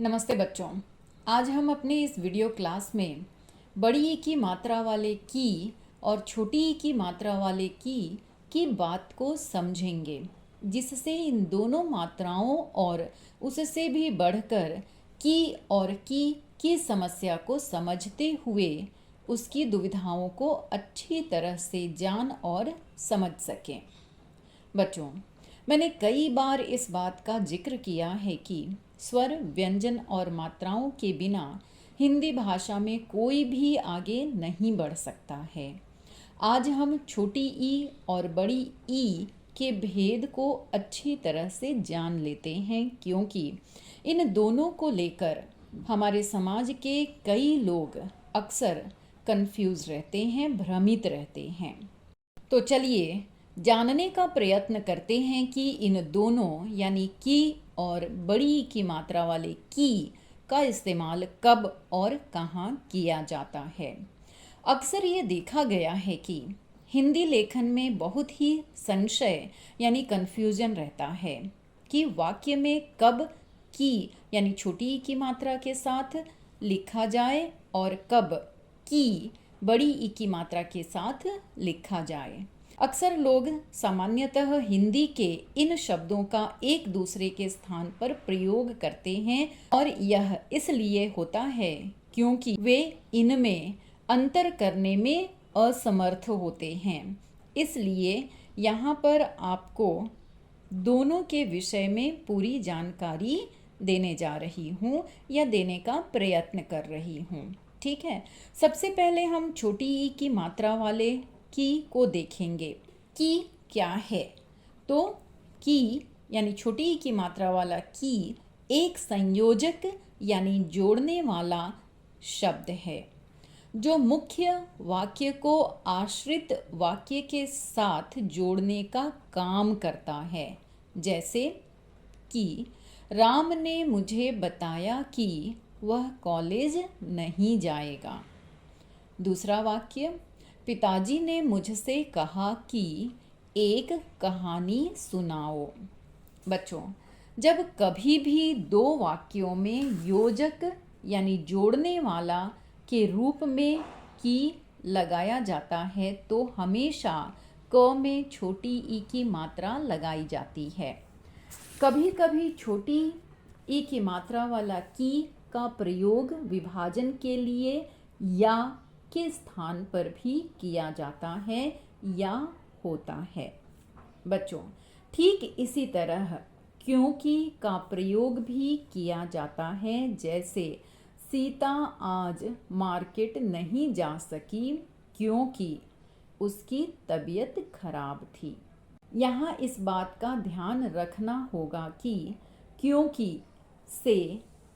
नमस्ते बच्चों। आज हम अपने इस वीडियो क्लास में बड़ी ई की मात्रा वाले की और छोटी ई की मात्रा वाले की बात को समझेंगे, जिससे इन दोनों मात्राओं और उससे भी बढ़कर की और की समस्या को समझते हुए उसकी दुविधाओं को अच्छी तरह से जान और समझ सकें। बच्चों, मैंने कई बार इस बात का जिक्र किया है कि स्वर, व्यंजन और मात्राओं के बिना हिंदी भाषा में कोई भी आगे नहीं बढ़ सकता है। आज हम छोटी ई और बड़ी ई के भेद को अच्छी तरह से जान लेते हैं, क्योंकि इन दोनों को लेकर हमारे समाज के कई लोग अक्सर कंफ्यूज रहते हैं, भ्रमित रहते हैं। तो चलिए जानने का प्रयत्न करते हैं कि इन दोनों यानी की और बड़ी की मात्रा वाले की का इस्तेमाल कब और कहाँ किया जाता है। अक्सर ये देखा गया है कि हिंदी लेखन में बहुत ही संशय यानी कन्फ्यूजन रहता है कि वाक्य में कब की यानी छोटी ई की मात्रा के साथ लिखा जाए और कब की बड़ी ई की मात्रा के साथ लिखा जाए। अक्सर लोग सामान्यतः हिंदी के इन शब्दों का एक दूसरे के स्थान पर प्रयोग करते हैं, और यह इसलिए होता है क्योंकि वे इनमें अंतर करने में असमर्थ होते हैं। इसलिए यहाँ पर आपको दोनों के विषय में पूरी जानकारी देने जा रही हूँ या देने का प्रयत्न कर रही हूँ। ठीक है, सबसे पहले हम छोटी ई की मात्रा वाले की को देखेंगे। की क्या है? तो की यानी छोटी ई की मात्रा वाला की एक संयोजक यानी जोड़ने वाला शब्द है, जो मुख्य वाक्य को आश्रित वाक्य के साथ जोड़ने का काम करता है। जैसे कि राम ने मुझे बताया कि वह कॉलेज नहीं जाएगा। दूसरा वाक्य, पिताजी ने मुझसे कहा कि एक कहानी सुनाओ। बच्चों, जब कभी भी दो वाक्यों में योजक यानी जोड़ने वाला के रूप में की लगाया जाता है तो हमेशा क में छोटी ई की मात्रा लगाई जाती है। कभी कभी छोटी ई की मात्रा वाला की का प्रयोग विभाजन के लिए या के स्थान पर भी किया जाता है या होता है। बच्चों, ठीक इसी तरह क्योंकि का प्रयोग भी किया जाता है। जैसे सीता आज मार्केट नहीं जा सकी क्योंकि उसकी तबीयत खराब थी। यहाँ इस बात का ध्यान रखना होगा कि क्योंकि से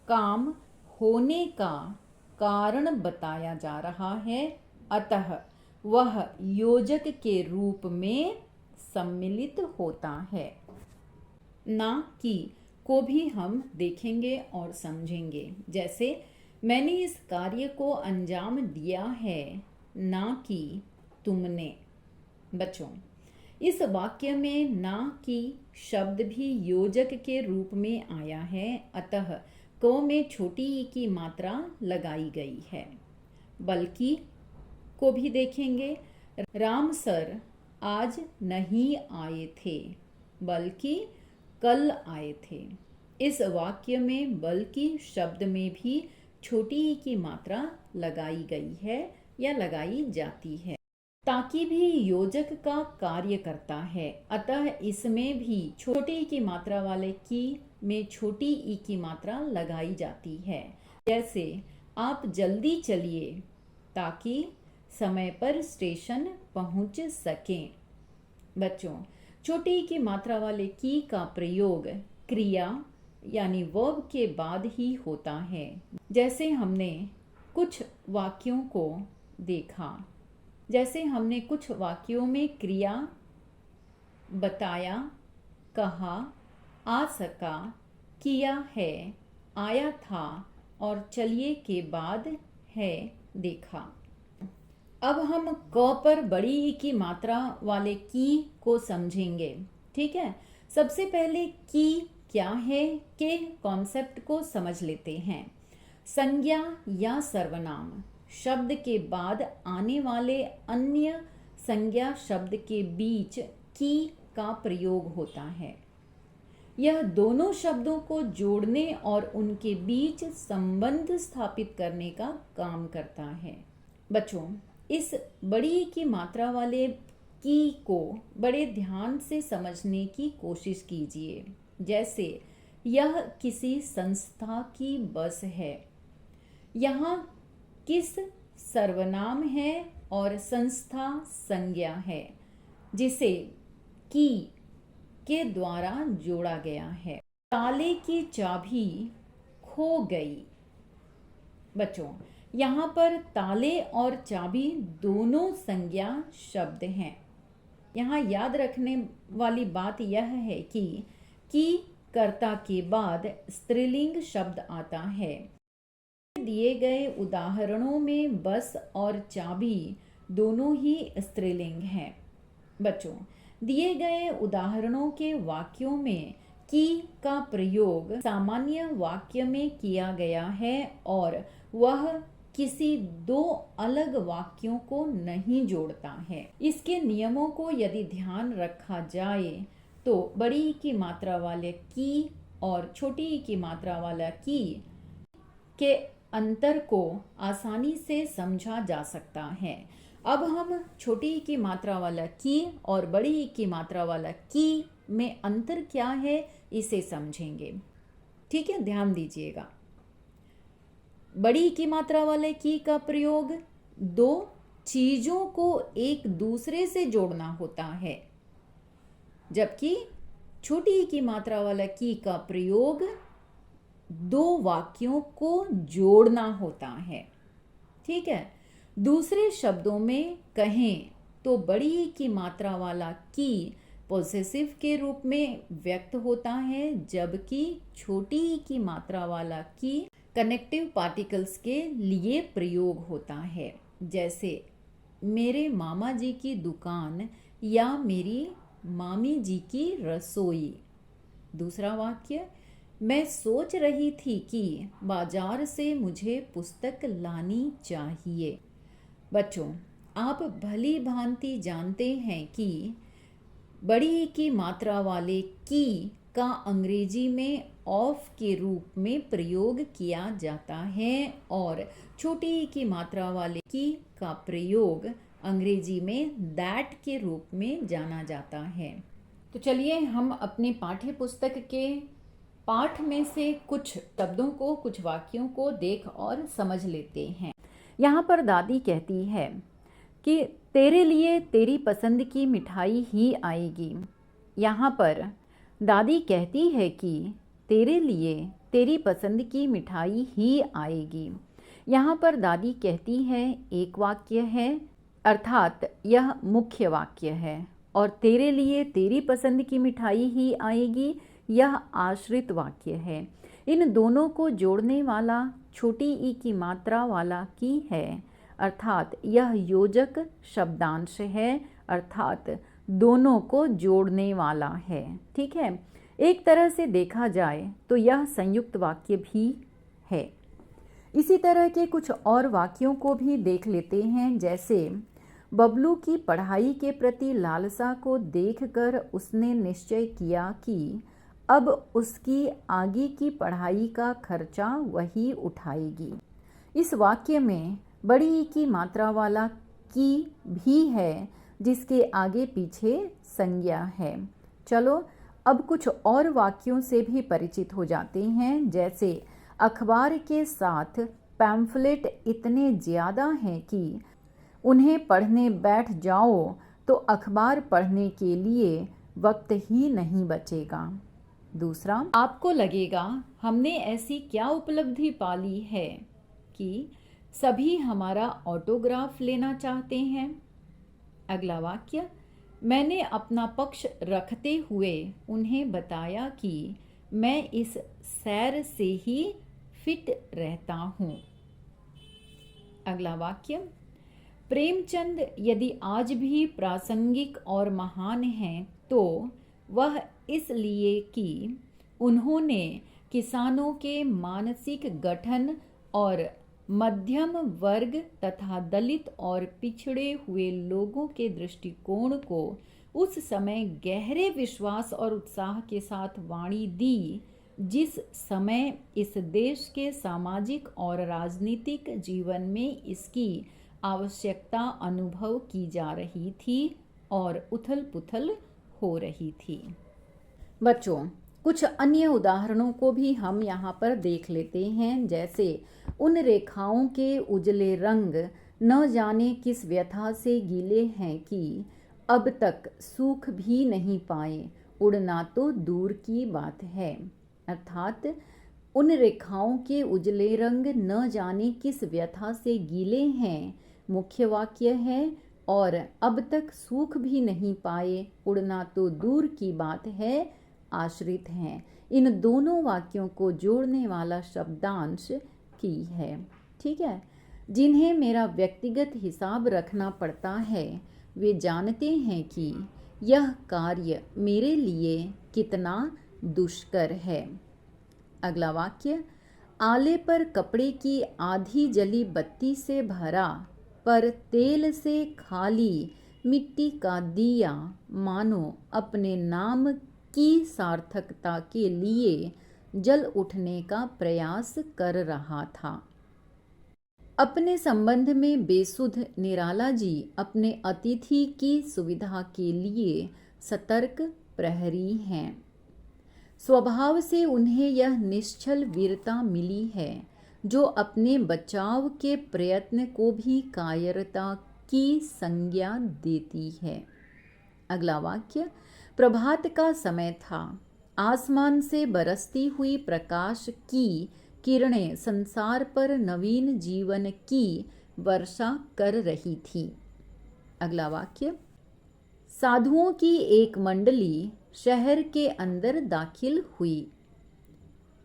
काम होने का कारण बताया जा रहा है, अतः वह योजक के रूप में सम्मिलित होता है। ना कि को भी हम देखेंगे और समझेंगे। जैसे मैंने इस कार्य को अंजाम दिया है, ना कि तुमने। बच्चों, इस वाक्य में ना कि शब्द भी योजक के रूप में आया है, अतः क में छोटी ई की मात्रा लगाई गई है। बल्कि को भी देखेंगे। राम सर आज नहीं आए थे, बल्कि कल आए थे। इस वाक्य में बल्कि शब्द में भी छोटी ई की मात्रा लगाई गई है या लगाई जाती है। ताकि भी योजक का कार्य करता है, अतः इसमें भी छोटी ई की मात्रा वाले की में छोटी ई की मात्रा लगाई जाती है। जैसे आप जल्दी चलिए ताकि समय पर स्टेशन पहुंच सकें। बच्चों, छोटी ई की मात्रा वाले की का प्रयोग क्रिया यानी वर्ब के बाद ही होता है। जैसे हमने कुछ वाक्यों को देखा, जैसे हमने कुछ वाक्यों में क्रिया बताया, कहा, आ सका, किया है, आया था और चलिए के बाद है देखा। अब हम क पर बड़ी ई की मात्रा वाले की को समझेंगे। ठीक है, सबसे पहले की क्या है के कॉन्सेप्ट को समझ लेते हैं। संज्ञा या सर्वनाम शब्द के बाद आने वाले अन्य संज्ञा शब्द के बीच की का प्रयोग होता है। यह दोनों शब्दों को जोड़ने और उनके बीच संबंध स्थापित करने का काम करता है। बच्चों, इस बड़ी की मात्रा वाले की को बड़े ध्यान से समझने की कोशिश कीजिए। जैसे यह किसी संस्था की बस है। यहाँ किस सर्वनाम है और संस्था संज्ञा है जिसे की के द्वारा जोड़ा गया है। ताले की चाबी खो गई। बच्चों, यहाँ पर ताले और चाबी दोनों संज्ञा शब्द हैं। यहाँ याद रखने वाली बात यह है कि कर्ता के बाद स्त्रीलिंग शब्द आता है। दिए गए उदाहरणों में बस और चाबी दोनों ही स्त्रीलिंग हैं। बच्चों, दिए गए उदाहरणों के वाक्यों में की का प्रयोग सामान्य वाक्य में किया गया है और वह किसी दो अलग वाक्यों को नहीं जोड़ता है। इसके नियमों को यदि ध्यान रखा जाए तो बड़ी ई की मात्रा वाले की और छोटी ई की मात्रा वाला की के अंतर को आसानी से समझा जा सकता है। अब हम छोटी ई की मात्रा वाला की और बड़ी ई की मात्रा वाला की में अंतर क्या है इसे समझेंगे। ठीक है, ध्यान दीजिएगा। बड़ी ई की मात्रा वाले की का प्रयोग दो चीजों को एक दूसरे से जोड़ना होता है, जबकि छोटी ई की मात्रा वाला की का प्रयोग दो वाक्यों को जोड़ना होता है। ठीक है, दूसरे शब्दों में कहें तो बड़ी ई की मात्रा वाला की पॉसेसिव के रूप में व्यक्त होता है, जबकि छोटी ई की मात्रा वाला की कनेक्टिव पार्टिकल्स के लिए प्रयोग होता है। जैसे मेरे मामा जी की दुकान या मेरी मामी जी की रसोई। दूसरा वाक्य, मैं सोच रही थी कि बाजार से मुझे पुस्तक लानी चाहिए। बच्चों, आप भली भांति जानते हैं कि बड़ी ई की मात्रा वाले की का अंग्रेजी में ऑफ के रूप में प्रयोग किया जाता है और छोटी ई की मात्रा वाले की का प्रयोग अंग्रेजी में दैट के रूप में जाना जाता है। तो चलिए हम अपने पाठ्य पुस्तक के पाठ में से कुछ शब्दों को, कुछ वाक्यों को देख और समझ लेते हैं। यहाँ पर दादी कहती है कि तेरे लिए तेरी पसंद की मिठाई ही आएगी। यहाँ पर दादी कहती है कि तेरे लिए तेरी पसंद की मिठाई ही आएगी। यहाँ पर दादी कहती है एक वाक्य है, अर्थात यह मुख्य वाक्य है, और तेरे लिए तेरी पसंद की मिठाई ही आएगी यह आश्रित वाक्य है। इन दोनों को जोड़ने वाला छोटी ई की मात्रा वाला की है, अर्थात यह योजक शब्दांश है, अर्थात दोनों को जोड़ने वाला है। ठीक है, एक तरह से देखा जाए तो यह संयुक्त वाक्य भी है। इसी तरह के कुछ और वाक्यों को भी देख लेते हैं। जैसे बबलू की पढ़ाई के प्रति लालसा को देखकर उसने निश्चय किया कि अब उसकी आगे की पढ़ाई का खर्चा वही उठाएगी। इस वाक्य में बड़ी ई की मात्रा वाला की भी है जिसके आगे पीछे संज्ञा है। चलो अब कुछ और वाक्यों से भी परिचित हो जाते हैं। जैसे अखबार के साथ पैम्फलेट इतने ज़्यादा हैं कि उन्हें पढ़ने बैठ जाओ तो अखबार पढ़ने के लिए वक्त ही नहीं बचेगा। दूसरा, आपको लगेगा हमने ऐसी क्या उपलब्धि पाली है कि सभी हमारा ऑटोग्राफ लेना चाहते हैं। अगला वाक्य, मैंने अपना पक्ष रखते हुए उन्हें बताया कि मैं इस सैर से ही फिट रहता हूँ। अगला वाक्य, प्रेमचंद यदि आज भी प्रासंगिक और महान हैं तो वह इसलिए कि उन्होंने किसानों के मानसिक गठन और मध्यम वर्ग तथा दलित और पिछड़े हुए लोगों के दृष्टिकोण को उस समय गहरे विश्वास और उत्साह के साथ वाणी दी, जिस समय इस देश के सामाजिक और राजनीतिक जीवन में इसकी आवश्यकता अनुभव की जा रही थी और उथल पुथल हो रही थी। बच्चों, कुछ अन्य उदाहरणों को भी हम यहाँ पर देख लेते हैं, जैसे उन रेखाओं के उजले रंग न जाने किस व्यथा से गीले हैं कि अब तक सूख भी नहीं पाए, उड़ना तो दूर की बात है। अर्थात उन रेखाओं के उजले रंग न जाने किस व्यथा से गीले हैं मुख्य वाक्य है, और अब तक सूख भी नहीं पाए, उड़ना तो दूर की बात है आश्रित हैं। इन दोनों वाक्यों को जोड़ने वाला शब्दांश की है। ठीक है, जिन्हें मेरा व्यक्तिगत हिसाब रखना पड़ता है वे जानते हैं कि यह कार्य मेरे लिए कितना दुष्कर है। अगला वाक्य, आले पर कपड़े की आधी जली बत्ती से भरा पर तेल से खाली मिट्टी का दिया मानो अपने नाम की सार्थकता के लिए जल उठने का प्रयास कर रहा था। अपने संबंध में बेसुध निराला जी अपने अतिथि की सुविधा के लिए सतर्क प्रहरी हैं। स्वभाव से उन्हें यह निश्चल वीरता मिली है जो अपने बचाव के प्रयत्न को भी कायरता की संज्ञा देती है। अगला वाक्य, प्रभात का समय था, आसमान से बरसती हुई प्रकाश की किरणें संसार पर नवीन जीवन की वर्षा कर रही थी। अगला वाक्य, साधुओं की एक मंडली शहर के अंदर दाखिल हुई।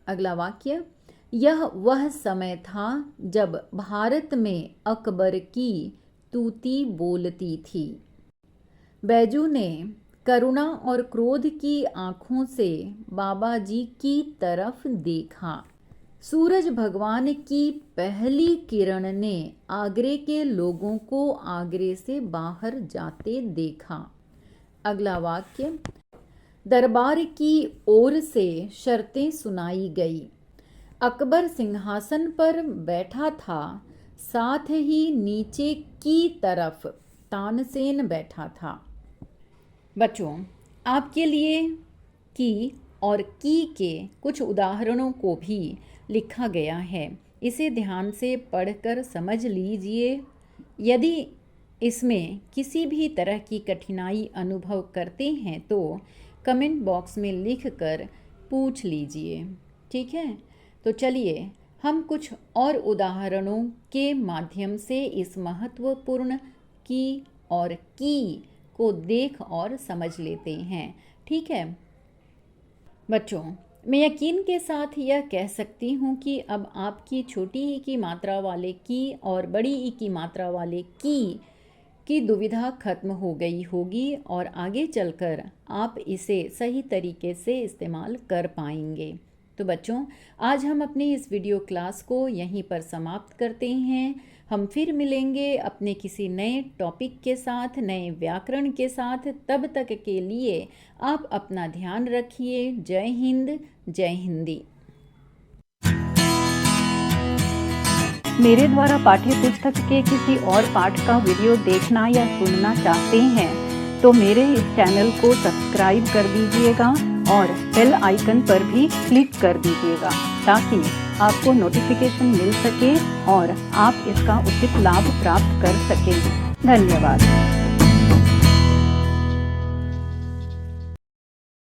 अगला वाक्य, यह वह समय था जब भारत में अकबर की तूती बोलती थी। बैजू ने करुणा और क्रोध की आंखों से बाबा जी की तरफ देखा। सूरज भगवान की पहली किरण ने आगरे के लोगों को आगरे से बाहर जाते देखा। अगला वाक्य, दरबार की ओर से शर्तें सुनाई गई। अकबर सिंहासन पर बैठा था, साथ ही नीचे की तरफ तानसेन बैठा था। बच्चों, आपके लिए की और की के कुछ उदाहरणों को भी लिखा गया है, इसे ध्यान से पढ़कर समझ लीजिए। यदि इसमें किसी भी तरह की कठिनाई अनुभव करते हैं तो कमेंट बॉक्स में लिखकर पूछ लीजिए। ठीक है, तो चलिए हम कुछ और उदाहरणों के माध्यम से इस महत्वपूर्ण की और की को देख और समझ लेते हैं। ठीक है बच्चों, मैं यकीन के साथ यह कह सकती हूँ कि अब आपकी छोटी ई की मात्रा वाले की और बड़ी ई की मात्रा वाले की दुविधा खत्म हो गई होगी और आगे चलकर आप इसे सही तरीके से इस्तेमाल कर पाएंगे। तो बच्चों, आज हम अपनी इस वीडियो क्लास को यहीं पर समाप्त करते हैं। हम फिर मिलेंगे अपने किसी नए टॉपिक के साथ, नए व्याकरण के साथ। तब तक के लिए आप अपना ध्यान रखिए। जय हिंद, जय हिंदी। मेरे द्वारा पाठ्य पुस्तक के किसी और पाठ का वीडियो देखना या सुनना चाहते हैं तो मेरे इस चैनल को सब्सक्राइब कर दीजिएगा और बेल आइकन पर भी क्लिक कर दीजिएगा ताकि आपको नोटिफिकेशन मिल सके और आप इसका उचित लाभ प्राप्त कर सकें। धन्यवाद।